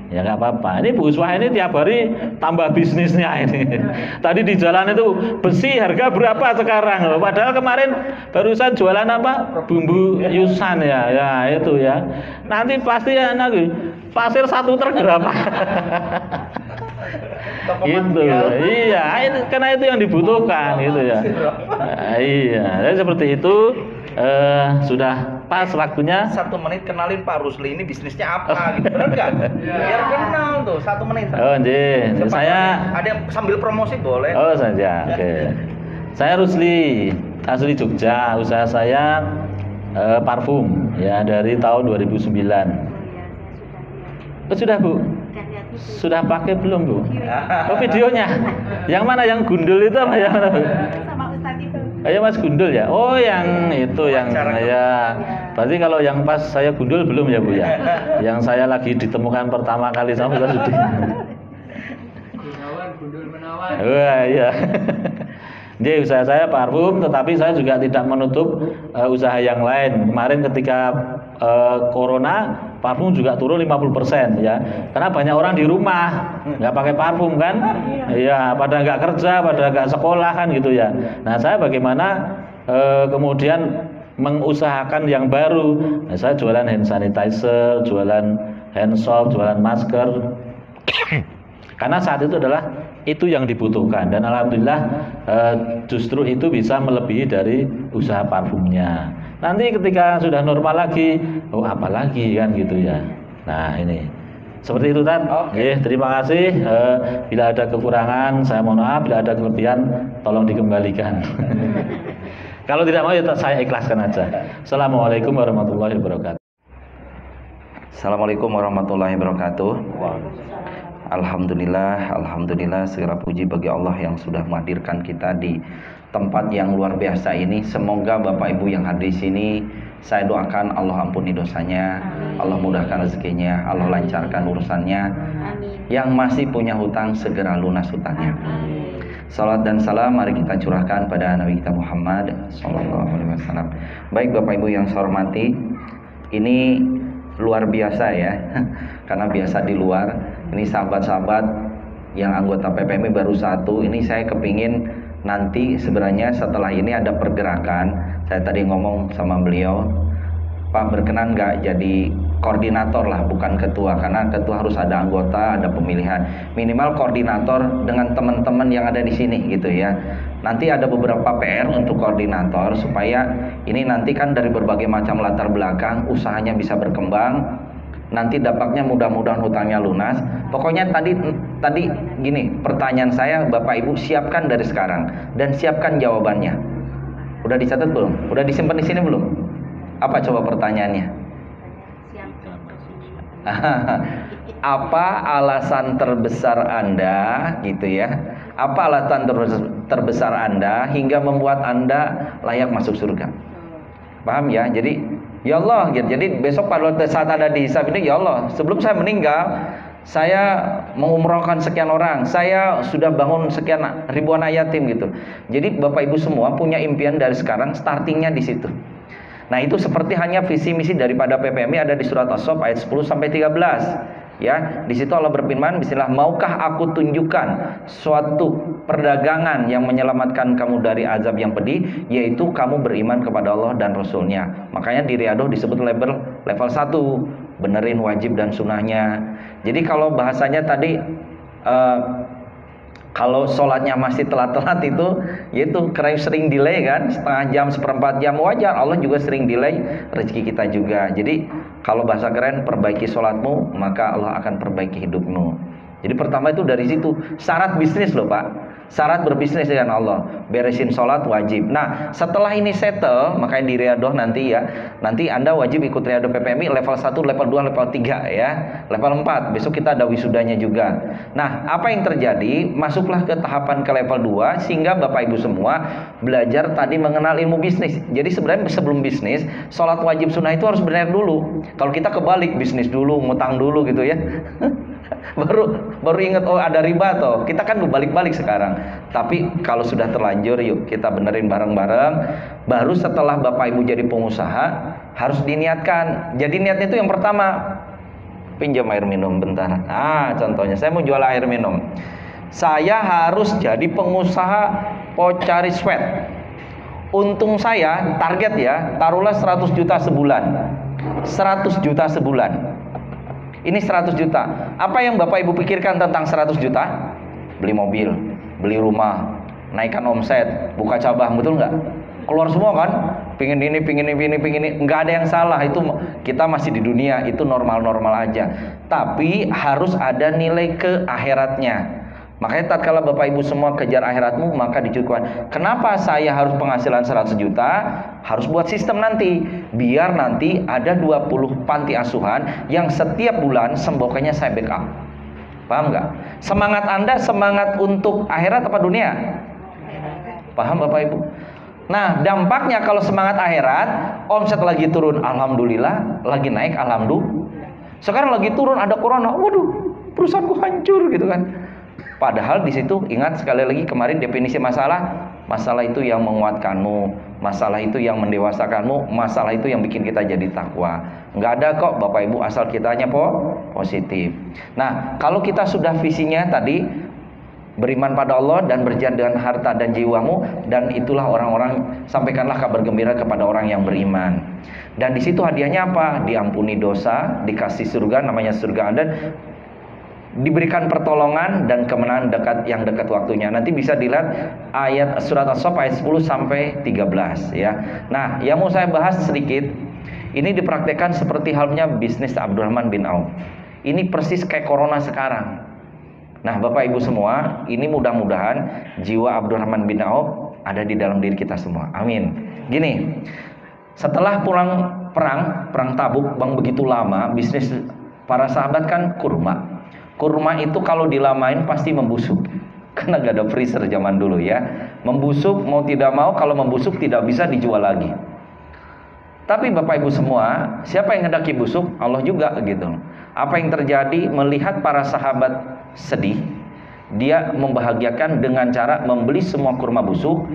Speaker 8: Ya nggak apa-apa. Ini Bu Uswah ini tiap hari tambah bisnisnya ini. Tadi di jalan itu besi harga berapa sekarang? Padahal kemarin barusan jualan apa? Bumbu yusan ya. Ya itu ya. Nanti pasti anak pasir 1 truk berapa? Itu. Iya, karena itu yang dibutuhkan gitu ya. Nah, iya. Jadi seperti itu sudah pas waktunya
Speaker 1: 1 menit kenalin Pak Rusli ini bisnisnya apa gitu, benar nggak? Biar kenal tuh 1 menit.
Speaker 8: Oh nggih, saya
Speaker 1: ada yang sambil promosi boleh.
Speaker 8: Oh saja, oke. Saya Rusli, asli Jogja. Usaha saya parfum ya dari tahun 2009. Oh sudah Bu? Sudah pakai belum Bu? Oh videonya? Yang mana? Yang gundul itu apa yang mana Bu?
Speaker 5: Sama Ustadz itu.
Speaker 8: Ayo Mas gundul ya? Oh yang itu yang ya. Berarti kalau yang pas saya gundul belum ya Bu ya? Yang saya lagi ditemukan pertama kali sama Ustaz Judi.
Speaker 2: Gundul menawan.
Speaker 8: Wah iya. Jadi usaha saya parfum, tetapi saya juga tidak menutup usaha yang lain. Kemarin ketika corona, parfum juga turun 50% ya. Karena banyak orang di rumah nggak pakai parfum kan? Iya, pada nggak kerja, pada nggak sekolah kan gitu ya. Nah saya bagaimana kemudian mengusahakan yang baru. Nah, saya jualan hand sanitizer, jualan hand soap, jualan masker. Karena saat itu adalah itu yang dibutuhkan dan alhamdulillah justru itu bisa melebihi dari usaha parfumnya. Nanti ketika sudah normal lagi, oh apa lagi kan gitu ya. Nah ini seperti itu Tat. Oke, terima kasih. Bila ada kekurangan saya mohon maaf, bila ada kelebihan tolong dikembalikan. Kalau tidak mau ya saya ikhlaskan aja. Assalamualaikum warahmatullahi wabarakatuh.
Speaker 1: Assalamualaikum warahmatullahi wabarakatuh. Alhamdulillah, segala puji bagi Allah yang sudah menghadirkan kita di tempat yang luar biasa ini. Semoga Bapak Ibu yang hadir di sini, saya doakan Allah ampuni dosanya, Allah mudahkan rezekinya, Allah lancarkan urusannya. Yang masih punya hutang segera lunas hutangnya. Salat dan salam mari kita curahkan pada Nabi kita Muhammad SAW. Baik Bapak Ibu yang saya hormati, ini luar biasa ya, karena biasa di luar. Ini sahabat-sahabat yang anggota PPMI baru 1. Ini saya kepingin nanti sebenarnya setelah ini ada pergerakan. Saya tadi ngomong sama beliau, Pak berkenan nggak jadi koordinator lah, bukan ketua, karena ketua harus ada anggota, ada pemilihan. Minimal koordinator dengan teman-teman yang ada di sini gitu ya. Nanti ada beberapa PR untuk koordinator supaya ini nanti kan dari berbagai macam latar belakang usahanya bisa berkembang. Nanti dampaknya mudah-mudahan hutangnya lunas. Pokoknya tadi gini, pertanyaan saya Bapak Ibu siapkan dari sekarang dan siapkan jawabannya. Udah dicatat belum? Udah disimpan di sini belum? Apa coba pertanyaannya? Apa alasan terbesar Anda gitu ya? Apa alasan terbesar Anda hingga membuat Anda layak masuk surga? Paham ya? Jadi ya Allah, jadi besok pada saat ada di hisab ini, ya Allah, sebelum saya meninggal, saya mengumrohkan sekian orang, saya sudah bangun sekian ribuan anak yatim gitu. Jadi Bapak Ibu semua punya impian dari sekarang, startingnya di situ. Nah itu seperti hanya visi misi daripada PPMI ada di surat As-Saff ayat 10 sampai 13. Ya, di situ Allah berfirman, bismillah, maukah aku tunjukkan suatu perdagangan yang menyelamatkan kamu dari azab yang pedih, yaitu kamu beriman kepada Allah dan Rasulnya. Makanya di Riyadhah disebut level 1, benerin wajib dan sunnahnya. Jadi kalau bahasanya tadi kalau sholatnya masih telat-telat itu, yaitu sering delay kan, setengah jam, seperempat jam, wajar. Allah juga sering delay rezeki kita juga. Jadi kalau bahasa keren, perbaiki sholatmu, maka Allah akan perbaiki hidupmu. Jadi pertama itu dari situ, syarat bisnis loh Pak. Syarat berbisnis dengan Allah, beresin sholat wajib. Nah setelah ini settle, makanya di Riyadhah nanti ya, nanti Anda wajib ikut Riyadhah PPMI level 1, level 2, level 3 ya, level 4, besok kita ada wisudanya juga. Nah apa yang terjadi, masuklah ke tahapan ke level 2, sehingga Bapak Ibu semua belajar tadi mengenal ilmu bisnis. Jadi sebenarnya sebelum bisnis, sholat wajib sunnah itu harus benar dulu. Kalau kita kebalik, bisnis dulu, ngutang dulu gitu ya baru ingat oh ada riba toh. Kita kan balik-balik sekarang. Tapi kalau sudah terlanjur, yuk kita benerin bareng-bareng. Baru setelah Bapak Ibu jadi pengusaha harus diniatkan. Jadi niatnya itu yang pertama, pinjam air minum bentar. Nah contohnya saya mau jual air minum, saya harus jadi pengusaha pocari sweat. Untung saya target ya, taruhlah 100 juta sebulan. 100 juta sebulan. Ini 100 juta. Apa yang Bapak Ibu pikirkan tentang 100 juta? Beli mobil, beli rumah, naikkan omset, buka cabang, betul nggak? Keluar semua kan? Pingin ini, pingin ini, pingin ini. Nggak ada yang salah. Itu kita masih di dunia, itu normal-normal aja. Tapi harus ada nilai ke akhiratnya. Makanya tatkala Bapak Ibu semua kejar akhiratmu, maka dicukupkan. Kenapa saya harus penghasilan 100 juta? Harus buat sistem nanti, biar nanti ada 20 panti asuhan yang setiap bulan sembokanya saya backup. Paham nggak? Semangat Anda semangat untuk akhirat apa dunia? Paham Bapak Ibu? Nah dampaknya kalau semangat akhirat, omset lagi turun, alhamdulillah. Lagi naik, alhamdulillah. Sekarang lagi turun, ada corona, waduh perusahaanku hancur gitu kan. Padahal di situ ingat sekali lagi kemarin definisi masalah itu yang menguatkanmu, masalah itu yang mendewasakanmu, masalah itu yang bikin kita jadi takwa. Nggak ada kok Bapak Ibu asal kitanya positif. Nah kalau kita sudah visinya tadi beriman pada Allah dan berjalan dengan harta dan jiwamu, dan itulah orang-orang, sampaikanlah kabar gembira kepada orang yang beriman. Dan di situ hadiahnya apa? Diampuni dosa, dikasih surga, namanya surga Anda, diberikan pertolongan dan kemenangan yang dekat waktunya. Nanti bisa dilihat ayat surat As-Saff ayat 10 sampai 13 ya. Nah, yang mau saya bahas sedikit, ini dipraktekkan seperti halnya bisnis Abdurrahman bin Auf. Ini persis kayak corona sekarang. Nah, Bapak Ibu semua, ini mudah-mudahan jiwa Abdurrahman bin Auf ada di dalam diri kita semua. Amin. Gini, setelah pulang perang Tabuk, begitu lama, bisnis para sahabat kan kurma. Kurma itu kalau dilamain pasti membusuk. Karena gak ada freezer zaman dulu ya. Membusuk mau tidak mau, kalau membusuk tidak bisa dijual lagi. Tapi Bapak Ibu semua, siapa yang hendaki busuk? Allah juga gitu. Apa yang terjadi? Melihat para sahabat sedih, dia membahagiakan dengan cara membeli semua kurma busuk.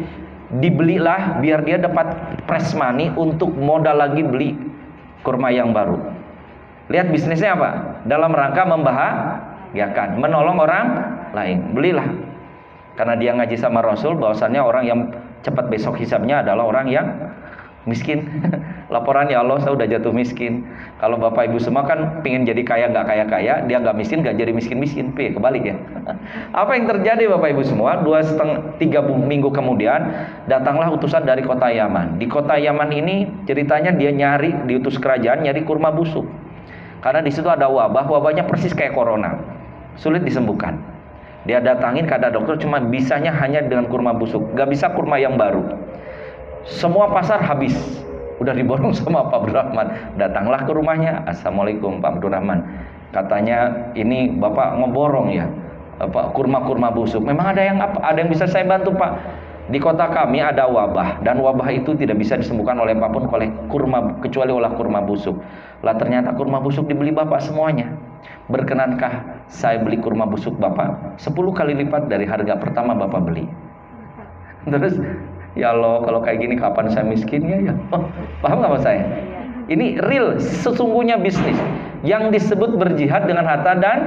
Speaker 1: Dibelilah biar dia dapat press money untuk modal lagi beli kurma yang baru. Lihat bisnisnya apa? Dalam rangka membahagiakan, menolong orang lain. Belilah. Karena dia ngaji sama Rasul bahwasannya orang yang cepat besok hisabnya adalah orang yang miskin. Laporan, ya Allah saya udah jatuh miskin. Kalau Bapak Ibu semua kan pingin jadi kaya nggak kaya-kaya, dia nggak miskin nggak jadi miskin-miskin. Kebalik ya. Apa yang terjadi Bapak Ibu semua? 2,5-3 minggu kemudian datanglah utusan dari kota Yaman. Di kota Yaman ini ceritanya dia diutus kerajaan nyari kurma busuk. Karena di situ ada wabahnya persis kayak corona, sulit disembuhkan. Dia datangin kata dokter, cuma bisanya hanya dengan kurma busuk, gak bisa kurma yang baru. Semua pasar habis, udah diborong sama Pak Abdurrahman. Datanglah ke rumahnya, Assalamualaikum Pak Abdurrahman. Katanya ini Bapak ngeborong ya, kurma busuk. Memang ada yang bisa saya bantu Pak? Di kota kami ada wabah, dan wabah itu tidak bisa disembuhkan oleh apapun kecuali oleh kurma busuk. Lah ternyata kurma busuk dibeli Bapak semuanya. berkenankah saya beli kurma busuk Bapak 10 kali lipat dari harga pertama Bapak beli? Terus, ya Allah, kalau kayak gini kapan saya miskinnya ya? Paham nggak Mas saya? Ini real, sesungguhnya bisnis yang disebut berjihad dengan harta dan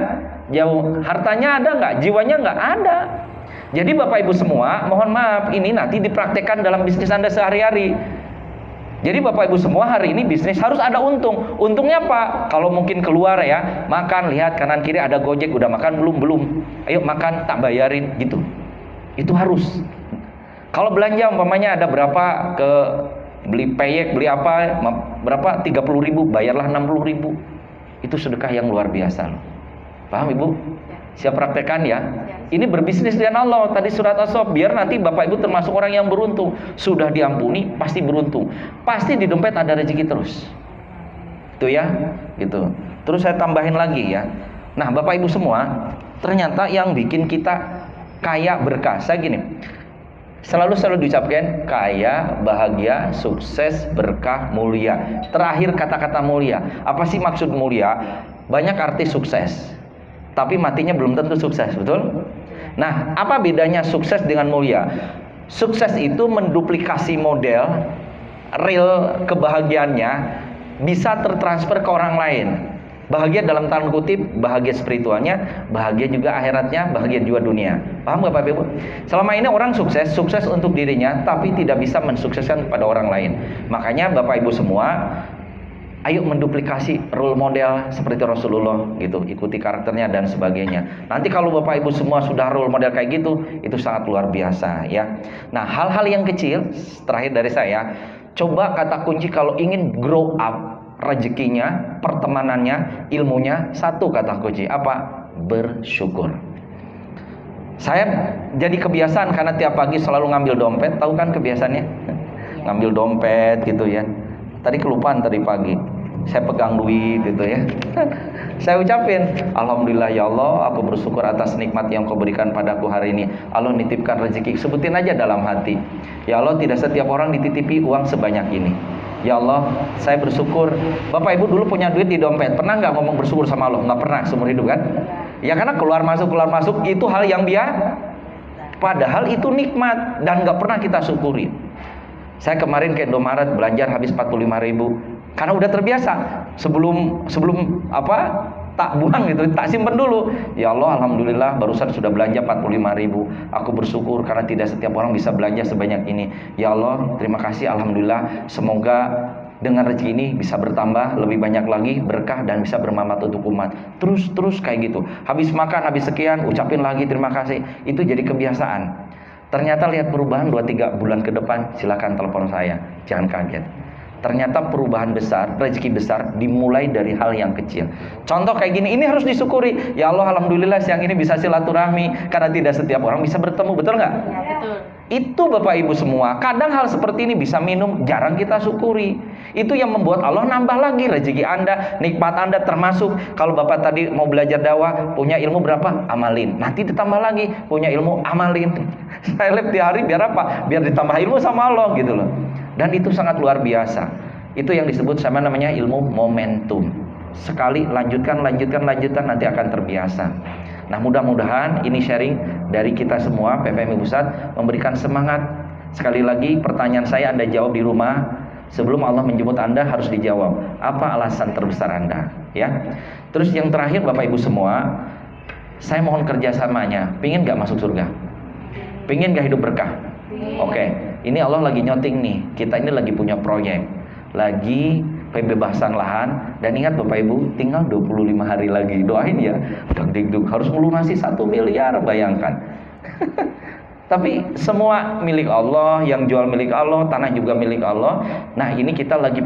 Speaker 1: jauh. Hartanya ada nggak? Jiwanya nggak ada. Jadi Bapak Ibu semua, mohon maaf, ini nanti dipraktekkan dalam bisnis Anda sehari-hari. Jadi Bapak Ibu semua, hari ini bisnis harus ada untung. Untungnya apa? Kalau mungkin keluar ya, makan, lihat kanan kiri ada Gojek, udah makan belum? Ayo makan, tak bayarin gitu. Itu harus. Kalau belanja umpamanya ada berapa ke beli peyek, beli apa, berapa 30.000, bayarlah 60.000. Itu sedekah yang luar biasa loh. Paham Ibu? Siap praktekan ya. Ini berbisnis dengan Allah. Tadi surat As-Saff, biar nanti Bapak Ibu termasuk orang yang beruntung. Sudah diampuni, pasti beruntung. Pasti di dompet ada rezeki terus. Itu ya, gitu. Terus saya tambahin lagi ya. Nah, Bapak Ibu semua, ternyata yang bikin kita kaya berkah. Saya gini, selalu diucapkan kaya, bahagia, sukses, berkah, mulia. Terakhir kata-kata mulia. Apa sih maksud mulia? Banyak arti sukses, tapi matinya belum tentu sukses, betul? Nah, apa bedanya sukses dengan mulia? Sukses itu menduplikasi model real kebahagiaannya bisa tertransfer ke orang lain. Bahagia dalam tanda kutip, bahagia spiritualnya, bahagia juga akhiratnya, bahagia juga dunia. Paham gak Bapak Ibu? Selama ini orang sukses untuk dirinya, tapi tidak bisa mensukseskan kepada orang lain. Makanya Bapak Ibu semua, ayo menduplikasi role model seperti Rasulullah gitu, ikuti karakternya dan sebagainya. Nanti kalau Bapak Ibu semua sudah role model kayak gitu, itu sangat luar biasa ya. Nah, hal-hal yang kecil, terakhir dari saya, coba kata kunci kalau ingin grow up, rezekinya, pertemanannya, ilmunya, satu kata kunci, apa? Bersyukur. Saya jadi kebiasaan karena tiap pagi selalu ngambil dompet, tahu kan kebiasaannya? Ngambil dompet gitu ya. Tadi kelupaan tadi pagi, saya pegang duit gitu ya. Saya ucapin, Alhamdulillah ya Allah, aku bersyukur atas nikmat yang kau berikan padaku hari ini. Allah nitipkan rezeki, sebutin aja dalam hati. Ya Allah, tidak setiap orang dititipi uang sebanyak ini. Ya Allah, saya bersyukur. Bapak Ibu dulu punya duit di dompet, pernah nggak ngomong bersyukur sama Allah? Nggak pernah seumur hidup kan? Ya karena keluar masuk itu hal yang biasa. Padahal itu nikmat dan nggak pernah kita syukuri. Saya kemarin ke Indomaret belanja habis 45.000 karena udah terbiasa. Sebelum apa? Tak buang gitu, tak simpen dulu. Ya Allah, alhamdulillah barusan sudah belanja 45.000. Aku bersyukur karena tidak setiap orang bisa belanja sebanyak ini. Ya Allah, terima kasih, alhamdulillah. Semoga dengan rezeki ini bisa bertambah lebih banyak lagi berkah dan bisa bermanfaat untuk umat. Terus kayak gitu. Habis makan, habis sekian, ucapin lagi terima kasih. Itu jadi kebiasaan. Ternyata lihat perubahan 2-3 bulan ke depan, silakan telepon saya. Jangan kaget. Ternyata perubahan besar, rezeki besar dimulai dari hal yang kecil. Contoh kayak gini, ini harus disyukuri. Ya Allah, alhamdulillah siang ini bisa silaturahmi karena tidak setiap orang bisa bertemu, betul nggak? Ya, betul. Itu Bapak Ibu semua. Kadang hal seperti ini bisa minum, jarang kita syukuri. Itu yang membuat Allah nambah lagi rezeki Anda, nikmat Anda, termasuk kalau Bapak tadi mau belajar dakwah, punya ilmu berapa? Amalin. Nanti ditambah lagi, punya ilmu amalin. Saya live di hari biar apa? Biar ditambah ilmu sama Allah gitu loh. Dan itu sangat luar biasa. Itu yang disebut sama namanya ilmu momentum. Sekali lanjutkan nanti akan terbiasa. Nah, mudah-mudahan ini sharing dari kita semua PPMI Pusat memberikan semangat. Sekali lagi pertanyaan saya Anda jawab di rumah. Sebelum Allah menjemput Anda harus dijawab. Apa alasan terbesar Anda? Ya. Terus yang terakhir Bapak Ibu semua, saya mohon kerjasamanya. Pingin gak masuk surga? Pingin gak hidup berkah? Oke, ini Allah lagi nyonting nih. Kita ini lagi punya proyek, lagi pembebasan lahan. Dan ingat Bapak Ibu, tinggal 25 hari lagi. Doain ya, deg-deg harus melunasi 1 miliar, bayangkan. Tapi semua milik Allah, yang jual milik Allah, tanah juga milik Allah. Nah, ini kita lagi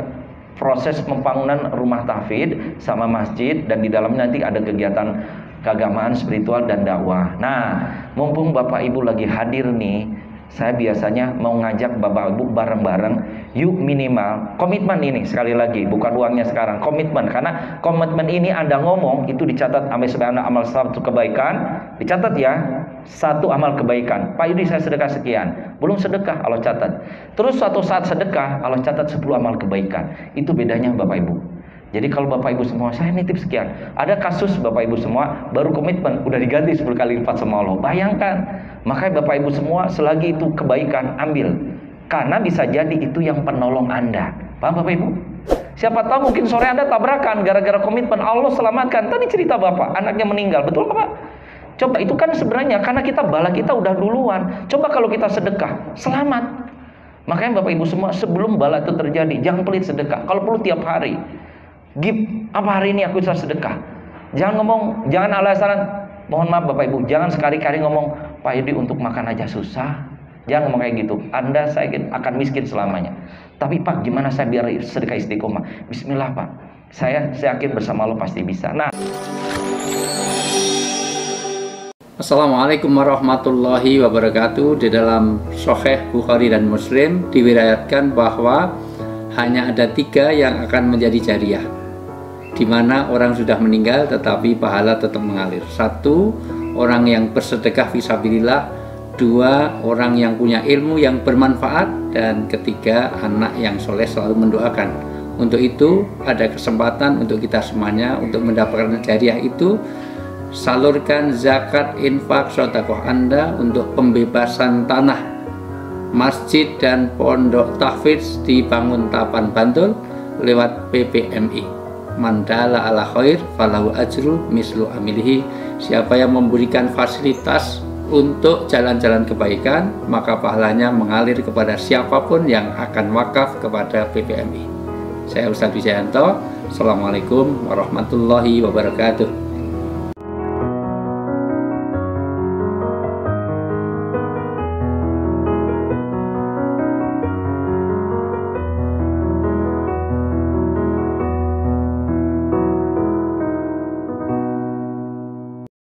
Speaker 1: proses pembangunan rumah tahfidz sama masjid, dan di dalamnya nanti ada kegiatan keagamaan, spiritual dan dakwah. Nah, mumpung Bapak Ibu lagi hadir nih, saya biasanya mau ngajak Bapak Ibu bareng-bareng, yuk minimal komitmen ini, sekali lagi bukan uangnya sekarang, komitmen. Karena komitmen ini Anda ngomong itu dicatat sebagai amal satu kebaikan, dicatat ya, 1 amal kebaikan. Pak Yudi saya sedekah sekian, belum sedekah Allah catat. Terus suatu saat sedekah Allah catat 10 amal kebaikan. Itu bedanya Bapak Ibu.
Speaker 4: Jadi kalau Bapak Ibu semua, saya nitip sekian. Ada kasus Bapak Ibu semua baru komitmen udah diganti 10 kali lipat sama Allah. Bayangkan. Makanya Bapak Ibu semua selagi itu kebaikan ambil. Karena bisa jadi itu yang penolong Anda. Paham Bapak Ibu? Siapa tahu mungkin sore Anda tabrakan gara-gara komitmen Allah selamatkan. Tadi cerita Bapak, anaknya meninggal. Betul Pak? Coba itu kan sebenarnya karena kita bala kita udah duluan. Coba kalau kita sedekah, selamat. Makanya Bapak Ibu semua sebelum bala itu terjadi, jangan pelit sedekah. Kalau perlu tiap hari. Apa hari ini aku bisa sedekah? Jangan ngomong, jangan alasan. Mohon maaf Bapak Ibu, jangan sekali-kali ngomong Pak Yudi untuk makan aja susah. Jangan ngomong kayak gitu. Anda saya akan miskin selamanya. Tapi Pak, gimana saya biar sedekah istiqomah? Bismillah Pak. Saya yakin bersama Allah pasti bisa. Nah.
Speaker 7: Assalamualaikum warahmatullahi wabarakatuh. Di dalam Sahih Bukhari dan Muslim diriwayatkan bahwa hanya ada 3 yang akan menjadi jariah, di mana orang sudah meninggal tetapi pahala tetap mengalir. 1, orang yang bersedekah fisabilillah. 2, orang yang punya ilmu yang bermanfaat. Dan 3, anak yang soleh selalu mendoakan. Untuk itu ada kesempatan untuk kita semuanya untuk mendapatkan jariah itu. Salurkan zakat, infak, sedekah Anda untuk pembebasan tanah masjid dan pondok tahfidz di Banguntapan Bantul lewat PPMI. Mandala ala khair falahu ajru mislu amilihi. Siapa yang memberikan fasilitas untuk jalan-jalan kebaikan, maka pahalanya mengalir kepada siapapun yang akan wakaf kepada PPMI. Saya Ustadz Wijayanto. Assalamualaikum warahmatullahi wabarakatuh.